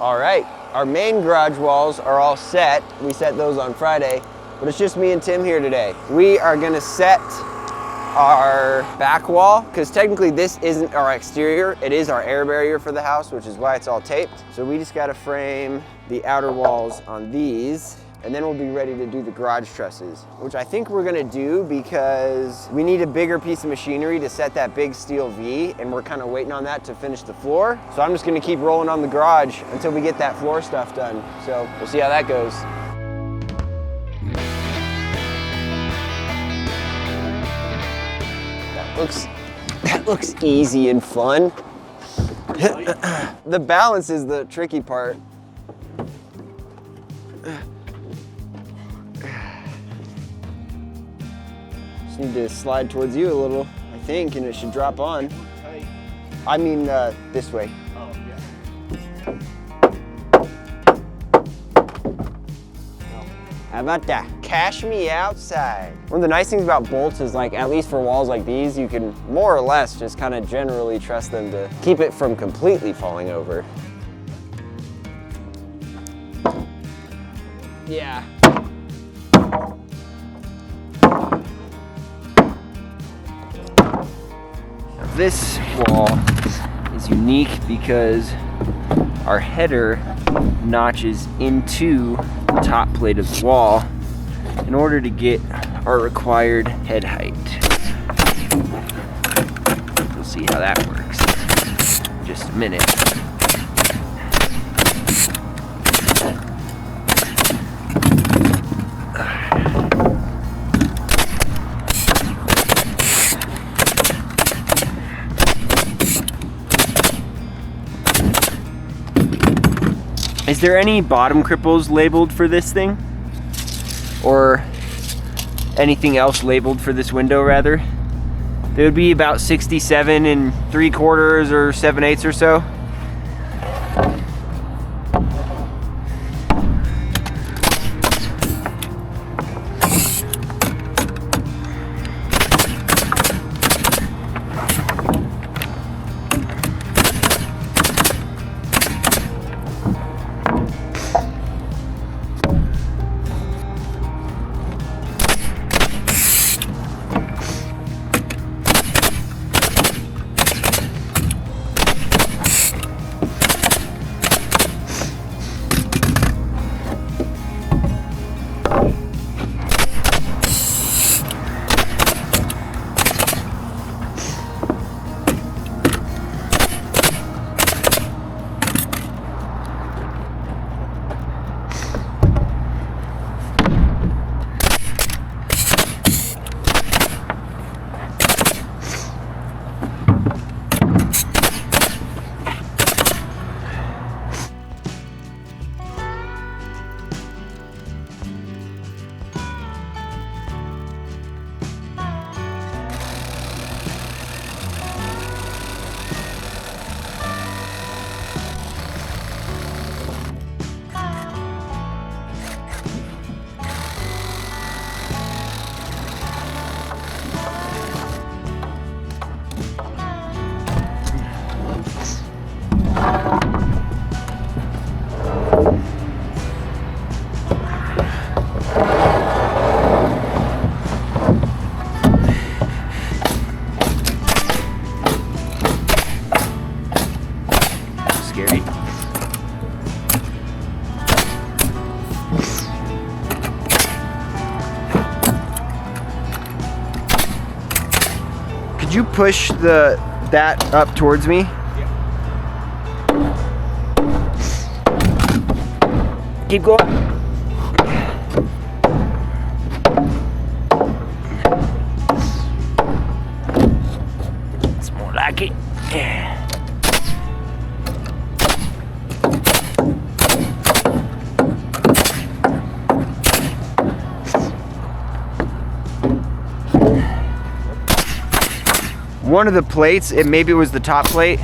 All right, our main garage walls are all set. We set those on Friday, but it's just me and Tim here today. We are gonna set our back wall, because technically this isn't our exterior, it is our air barrier for the house, which is why it's all taped. So we just gotta frame the outer walls on these, and then we'll be ready to do the garage trusses, which I think we're gonna do because we need a bigger piece of machinery to set that big steel V, and we're kind of waiting on that to finish the floor. So I'm just gonna keep rolling on the garage until we get that floor stuff done. So we'll see how that goes. That looks easy and fun. The balance is the tricky part. Just need to slide towards you a little, I think, and it should drop on. I mean, this way. Oh, yeah. How about that? Cash me outside. One of the nice things about bolts is, like, at least for walls like these, you can more or less just kind of generally trust them to keep it from completely falling over. Yeah. This wall is unique because our header notches into the top plate of the wall in order to get our required head height. We'll see how that works in just a minute. Is there any bottom cripples labeled for this thing? Or anything else labeled for this window, rather? They would be about 67 3/4 or 7/8 or so. Could you push that up towards me? Yeah. Keep going. It's more like it. Yeah. One of the plates, maybe it was the top plate,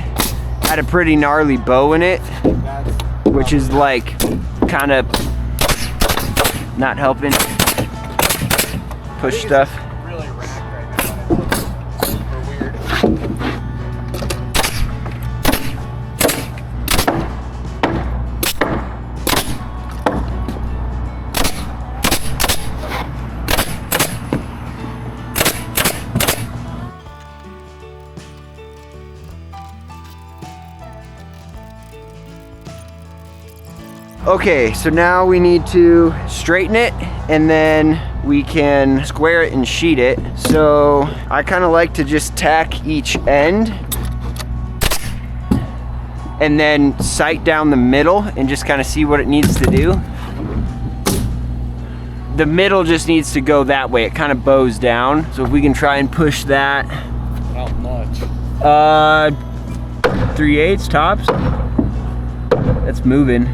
had a pretty gnarly bow in it, which is like kind of not helping push stuff. Really racked right now. Super weird. All right. 'Cause Okay, so now we need to straighten it and then we can square it and sheet it. So I kind of like to just tack each end and then sight down the middle and just kind of see what it needs to do. The middle just needs to go that way. It kind of bows down. So if we can try and push that. How much? 3/8 tops. That's moving.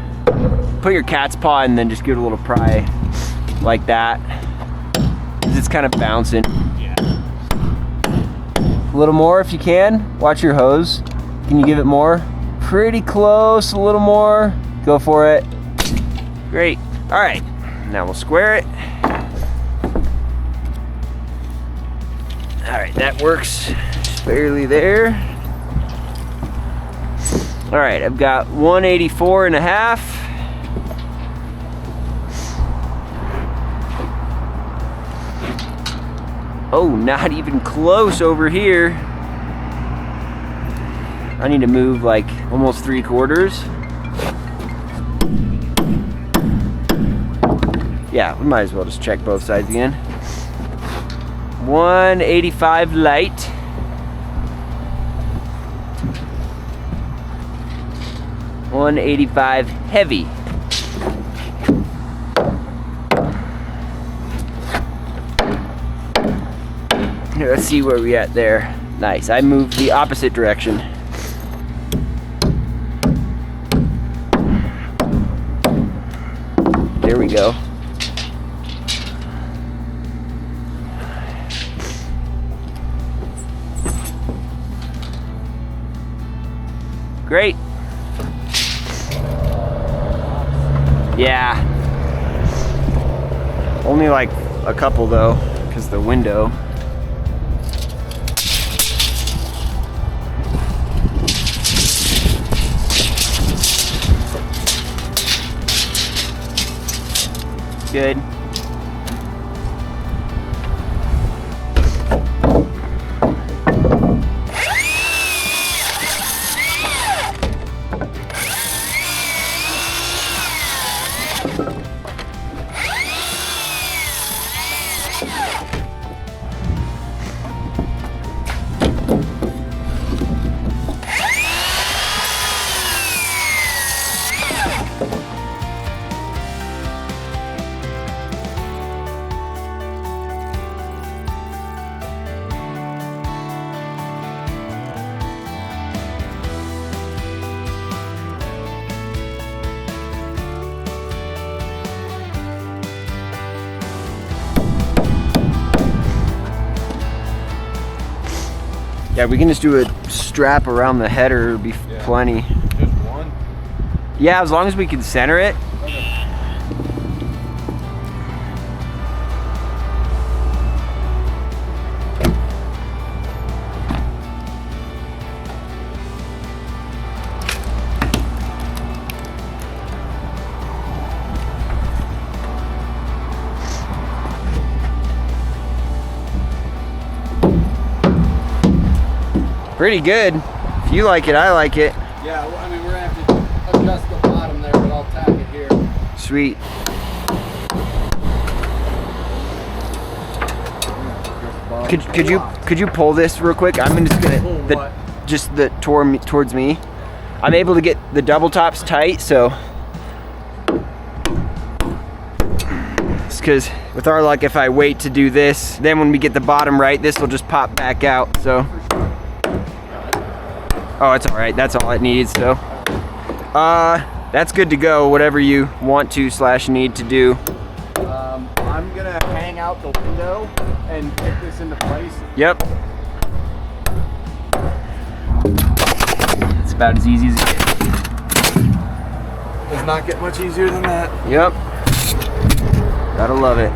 Put your cat's paw and then just give it a little pry like that. It's kind of bouncing. Yeah. A little more if you can. Watch your hose. Can you give it more? Pretty close, a little more. Go for it. Great. All right, now we'll square it. All right, that works just barely there. All right, I've got 184.5. Oh, not even close over here. I need to move like almost 3/4. Yeah, we might as well just check both sides again. 185 light. $185 heavy. Here, let's see where we at there. Nice, I moved the opposite direction. There we go. Great. Yeah. Only like a couple though, because the window. Good. Yeah, we can just do a strap around the header, it'll be plenty. Just one? Yeah, as long as we can center it. Okay. Pretty good. If you like it, I like it. Yeah, well, I mean, we're gonna have to adjust the bottom there, but I'll tack it here. Sweet. Could you pull this real quick? I'm just gonna towards me. I'm able to get the double tops tight, so it's because with our luck, if I wait to do this, then when we get the bottom right, this will just pop back out. So. Oh, it's all right. That's all it needs. So, that's good to go. Whatever you want to / need to do. I'm gonna hang out the window and get this into place. Yep. It's about as easy as it gets. Does not get much easier than that. Yep. Gotta love it.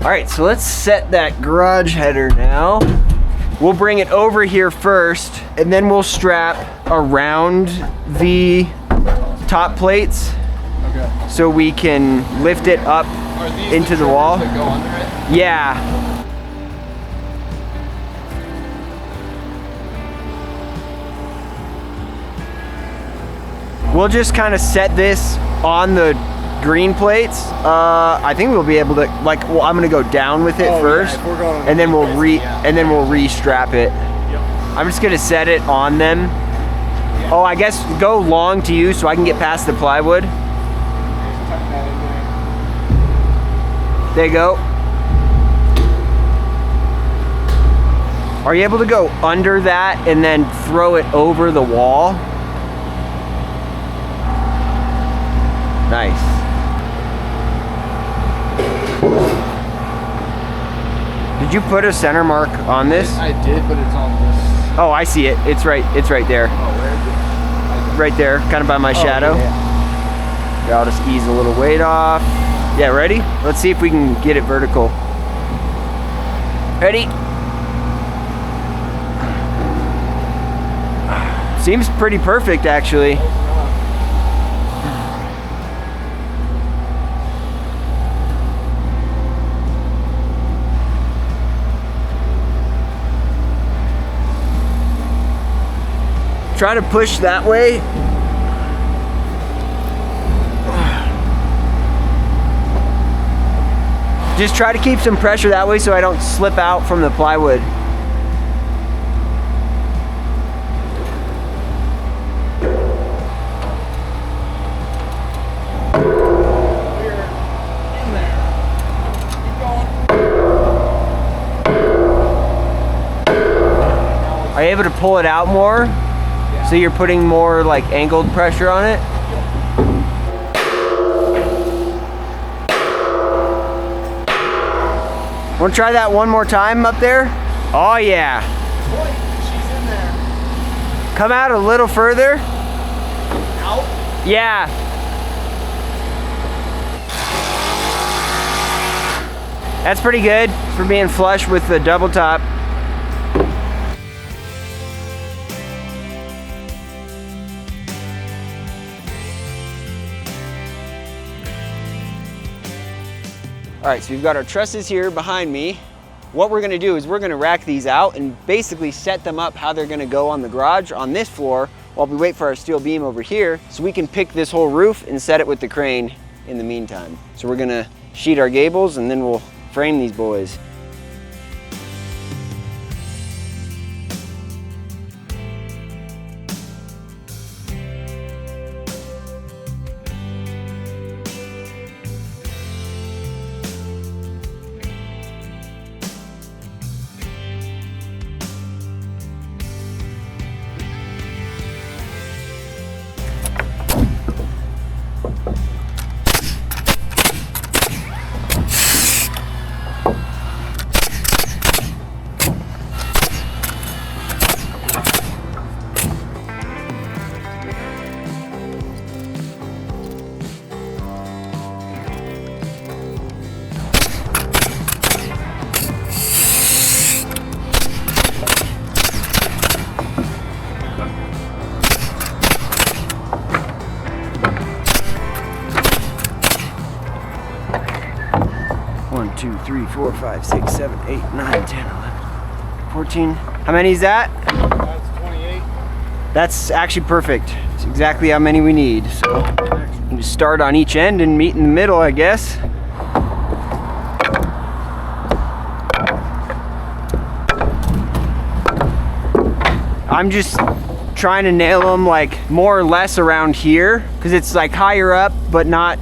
All right, so let's set that garage header now. We'll bring it over here first, and then we'll strap around the top plates. Okay. So we can lift it up into the wall. That go under it? Yeah. We'll just kind of set this on the green plates. I think we'll be able to, like, well, I'm gonna go down with it first, yeah, if we're going on and then we'll yeah. re-strap it. Yep. I'm just gonna set it on them. Yeah. Oh, I guess go long to you so I can get past the plywood. Tuck that in there. There you go. Are you able to go under that and then throw it over the wall? Nice. Did you put a center mark on this? I did, but it's on this. Oh, I see it. It's right there. Oh, where is it? Right there, kind of by my shadow. Yeah. Here, I'll just ease a little weight off. Yeah, ready? Let's see if we can get it vertical. Ready? Seems pretty perfect, actually. Try to push that way. Just try to keep some pressure that way so I don't slip out from the plywood. Are you able to pull it out more? Yeah. So you're putting more like angled pressure on it? Want to try that one more time up there? Oh yeah. Boy, she's in there. Come out a little further. Out? Yeah. That's pretty good for being flush with the double top. All right, so we've got our trusses here behind me. What we're gonna do is we're gonna rack these out and basically set them up how they're gonna go on the garage on this floor while we wait for our steel beam over here so we can pick this whole roof and set it with the crane in the meantime. So we're gonna sheet our gables and then we'll frame these boys. One, 2, 3, 4, 5, 6, 7, 8, 9, 10, 11, 14. How many is that? That's 28. That's actually perfect. It's exactly how many we need. So we can just start on each end and meet in the middle, I guess. I'm just trying to nail them like more or less around here because it's like higher up but not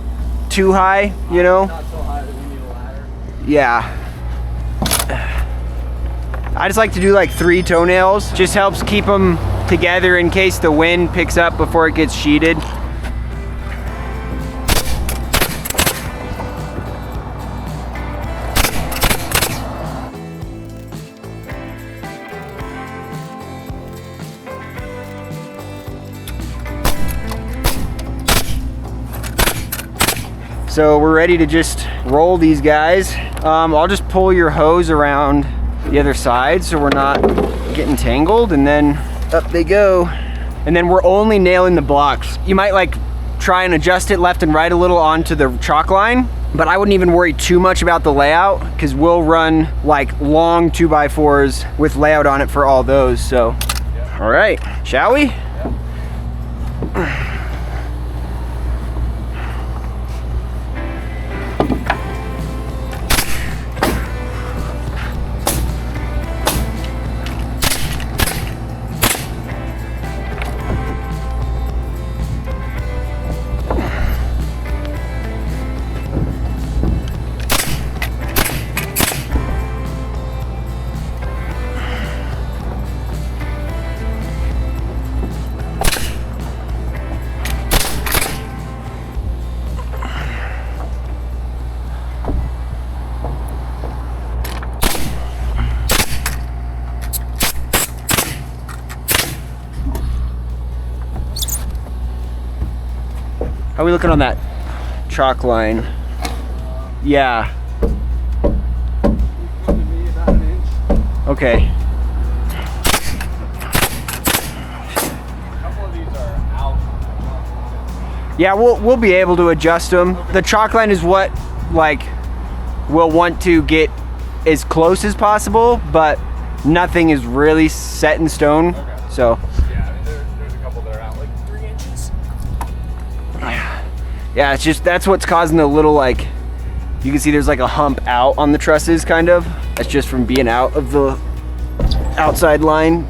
too high, you know? Not so high that we need a ladder. Yeah. I just like to do like 3 toenails. Just helps keep them together in case the wind picks up before it gets sheeted. So we're ready to just roll these guys. I'll just pull your hose around the other side so we're not getting tangled, and then up they go. And then we're only nailing the blocks. You might like try and adjust it left and right a little onto the chalk line, but I wouldn't even worry too much about the layout because we'll run like long 2x4s with layout on it for all those. So, all right, shall we? How are we looking on that chalk line? Yeah. Okay. Yeah, we'll be able to adjust them. The chalk line is what like we'll want to get as close as possible, but nothing is really set in stone. Okay. So. Yeah, I mean, there's a couple that are out like 3 inches. Yeah, it's just, that's what's causing the little like, you can see there's like a hump out on the trusses kind of. That's just from being out of the outside line.